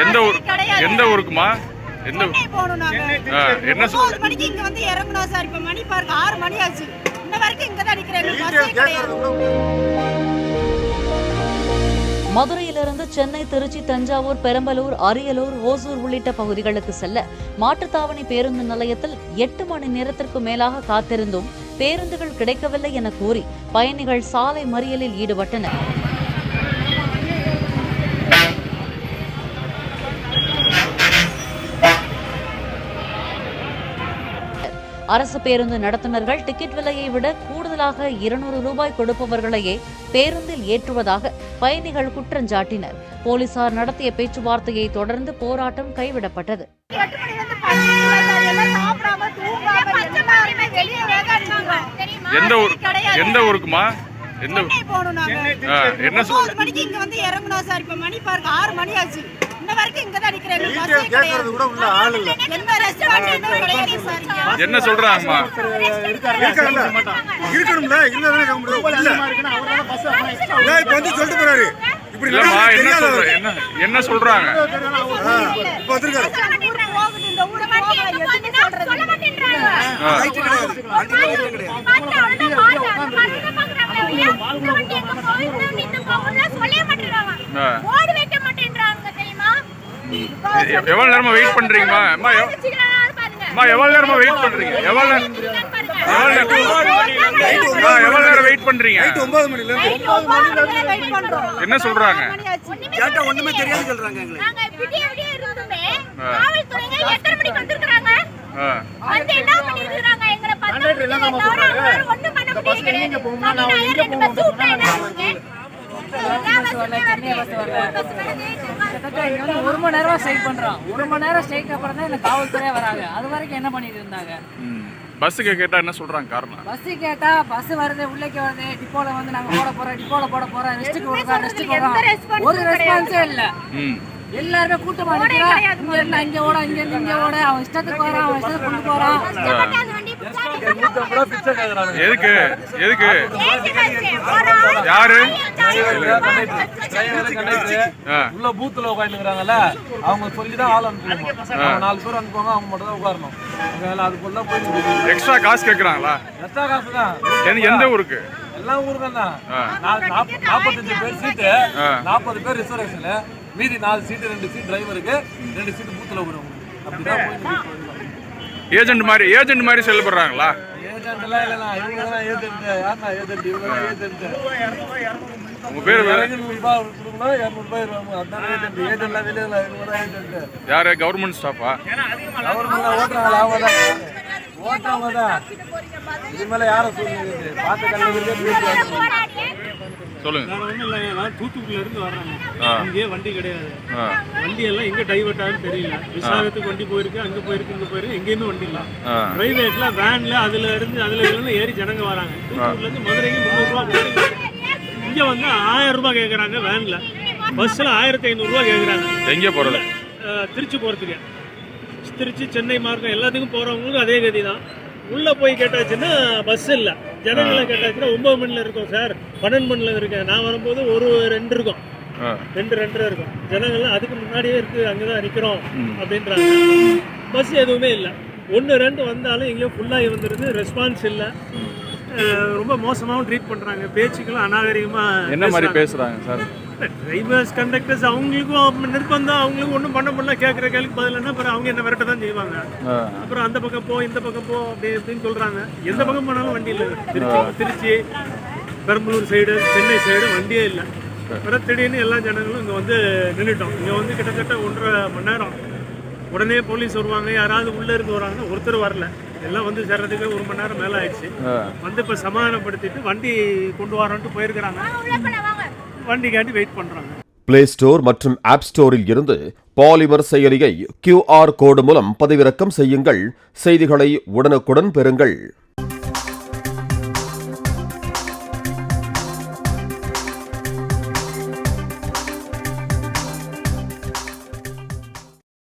எந்த ஊருக்குமா? என்ன மணிக்கு இங்க வந்து இறங்கணும் சார். இப்ப மணி பாருங்க 6 மணி ஆச்சு. இன்ன வரைக்கும் இங்க தான் நிக்கிறேன். மதுரையிலிருந்து சென்னை, திருச்சி, தஞ்சாவூர், பெரம்பலூர், அரியலூர், ஓசூர் உள்ளிட்ட பகுதிகளுக்கு செல்ல மாட்டுத்தாவணி பேருந்து நிலையத்தில் 8 மணி நேரத்திற்கு மேலாக காத்திருந்தும் பேருந்துகள் கிடைக்கவில்லை என கூறி பயணிகள் சாலை மறியலில் ஈடுபட்டனர். அரசு பேருந்து நடத்துனர்கள் டிக்கெட் விலையை விட கூடுதலாக 200 ரூபாய் கொடுப்பவர்களையே பேருந்தில் ஏற்றுவதாக பயணிகள் குற்றஞ்சாட்டினர். போலீசார் நடத்திய பேச்சுவார்த்தையை தொடர்ந்து போராட்டம் கைவிடப்பட்டது. எந்த ஊருக்குமா? என்ன மணிக்கு இங்க வந்து இறங்கணும் சார். இப்ப மணி பாருங்க 6 மணி ஆச்சு. இன்ன வரைக்கும் இங்க தான் நிக்கிறேன். என்ன சொல்றாங்கம்மா? இருக்கணும்ல என்ன சொல்றாங்க? எவ்வளவு நேரமா வெயிட் பண்றீங்கம்மா? எவ்வளவு நேரமா வெயிட் பண்றீங்க? எவ்வளவு நேரம் வெயிட் பண்றீங்க? 9 மணில என்ன சொல்றாங்க? கேட்டா ஒண்ணுமே தெரியாது சொல்றாங்க. ஒரு மணி நேரம் ஸ்ட்ரைக் பண்றோம். 1 மணி நேரம் ஸ்ட்ரைக் அப்புறம் தான் இந்த காவல்துறையே வராங்க. அது வரைக்கும் என்ன பண்ணிட்டு இருந்தாங்க? பஸ்ஸுக்கு கேட்டா என்ன சொல்றாங்க காரணம்? பஸ் கேட்டா பஸ் வருது, உள்ளேக்கு வருது, டிப்போல வந்து நாங்க டிப்போல போட போறோம், ரெஸ்ட்டுக்கு வரோம். ஒரு ரெஸ்பான்ஸே இல்ல. எல்லாருமே கூட்டமா நிக்கிறோம். இங்க ஓட, இங்க ஓட, அவன் இஷ்டத்துக்கு வரான், அவன் இஷ்டத்துக்கு கொண்டு போறான். எதுக்கு யாரு உள்ள பூத்துல உட்காந்துக்கிறாங்கல்ல, அவங்க சொல்லிதான் ஆள் அனுப்பணும். 4 பேர் அனுப்புவாங்க, அவங்க மட்டும் தான் உட்காரணும். அதுக்குள்ள போய் எக்ஸ்ட்ரா காசு கேக்குறாங்களா? எக்ஸ்ட்ரா காசு தான். எந்த ஊருக்கு? எல்லா ஊருக்கும் தான். 45 பேர் சீட்டு, 40 பேர் ரிசர்வேஷன், மீதி 4 சீட்டு, 2 சீட் டிரைவருக்கு, 2 சீட்டு பூத்துல விடுவோம். அப்படிதான் போய் ஏஜென்ட் மாதிரி செயல்படுறாங்களா? ஏஜென்ட் எல்லாம் இல்ல, இவங்க தான் ஏஜென்ட். யாரா ஏஜென்ட்? இவங்க தான் ஏஜென்ட். உங்க பேர் 200 ரூபாய் கொடுக்கணும், 200 ரூபாய் வாங்குவோம். அதான் ஏஜென்ட். ஏஜென்ட்லாம் வெளியே இல்ல, இவங்க தான் ஏஜென்ட். யாரு? கவர்மெண்ட் ஸ்டாஃபா? கவர்மெண்ட் ஓட்டுறாங்களா? அவங்க தான் ஓட்டுறவங்க தான். இது மேல யாரும் சொல்லுங்க பார்த்து சொல்லுங்க. நான் ஒன்றும் இல்லைங்க, நான் தூத்துக்குடியில இருந்து வர்றேங்க. இங்கே வண்டி கிடையாது. வண்டி எல்லாம் எங்க டைவர்ட் ஆகுன்னு தெரியல. விசாகத்துக்கு வண்டி போயிருக்கு, அங்க போயிருக்கு, இங்க போயிருக்கு, எங்கேயுமே வண்டி இல்லை. பிரைவேட்ல வேன்ல அதுல இருந்து ஏறி ஜனங்க வராங்க. தூத்துக்குடியில இருந்து மதுரைக்கு 300 ரூபா போயிருக்கு. இங்க வந்து 1000 ரூபாய் கேட்கறாங்க வேன்ல. பஸ்ல 1500 ரூபாய் கேட்கறாங்க. எங்க போறது? திருச்சி போறதுக்கு. திருச்சி சென்னை மார்க்கம் எல்லாத்துக்கும் போறவங்களுக்கும் அதே கதி தான். உள்ள போய் கேட்டாச்சுன்னா பஸ் இல்லை. ஜனங்களை கேட்டாச்சுன்னா 9 மணில இருக்கும் சார், 12 மணில இருக்கேன். நான் வரும்போது 2 இருக்கும், 2:30 இருக்கும். ஜனங்கள்லாம் அதுக்கு முன்னாடியே இருக்கு, அங்கதான் நிக்கிறோம் அப்படின்றாங்க. பஸ் எதுவுமே இல்லை. 1-2 வந்தாலும் எங்கேயோ ஃபுல்லாகி வந்துருது. ரெஸ்பான்ஸ் இல்லை. ரொம்ப மோசமாகவும் ட்ரீட் பண்றாங்க. பேச்சுக்கெல்லாம் அநாகரிகமா என்ன மாதிரி பேசுறாங்க சார்? டிரைவர்ஸ், கண்டக்டர்ஸ் அவங்களுக்கும் நிர்பந்தம். அவங்களுக்கும் ஒன்றும் பண்ண முடியல. கேட்குற கேள்விக்கு பதில் என்ன, அப்புறம் அவங்க என்ன விரட்ட தான் செய்வாங்க. அப்புறம் அந்த பக்கம் போ, இந்த பக்கம் போ அப்படின்னு சொல்றாங்க. எந்த பக்கம் போனாலும் வண்டி இல்லை. திருச்சி, பெரம்பலூர் சைடு, சென்னை சைடு வண்டியே இல்லை. அப்புறம் திடீர்னு எல்லா ஜனங்களும் இங்கே வந்து நின்றுட்டோம். இங்கே வந்து கிட்டத்தட்ட 1.5 மணி நேரம். உடனே போலீஸ் வருவாங்க. யாராவது உள்ள இருந்து வராங்கன்னா ஒருத்தர் வரல. எல்லாம் வந்து சேர்றதுக்கு 1 மணி நேரம் மேலே ஆயிடுச்சு. வந்து இப்போ சமாதானப்படுத்திட்டு வண்டி கொண்டு வரோன்ட்டு போயிருக்கிறாங்க. வண்டிக்காண்டி வெயிட் பண்றாங்க. பிளே ஸ்டோர் மற்றும் ஆப் ஸ்டோரில் இருந்து பாலிமர் செயலியை QR கோடு மூலம் பதிவிறக்கம் செய்யுங்கள். செய்திகளை உடனுக்குடன் பெறுங்கள்.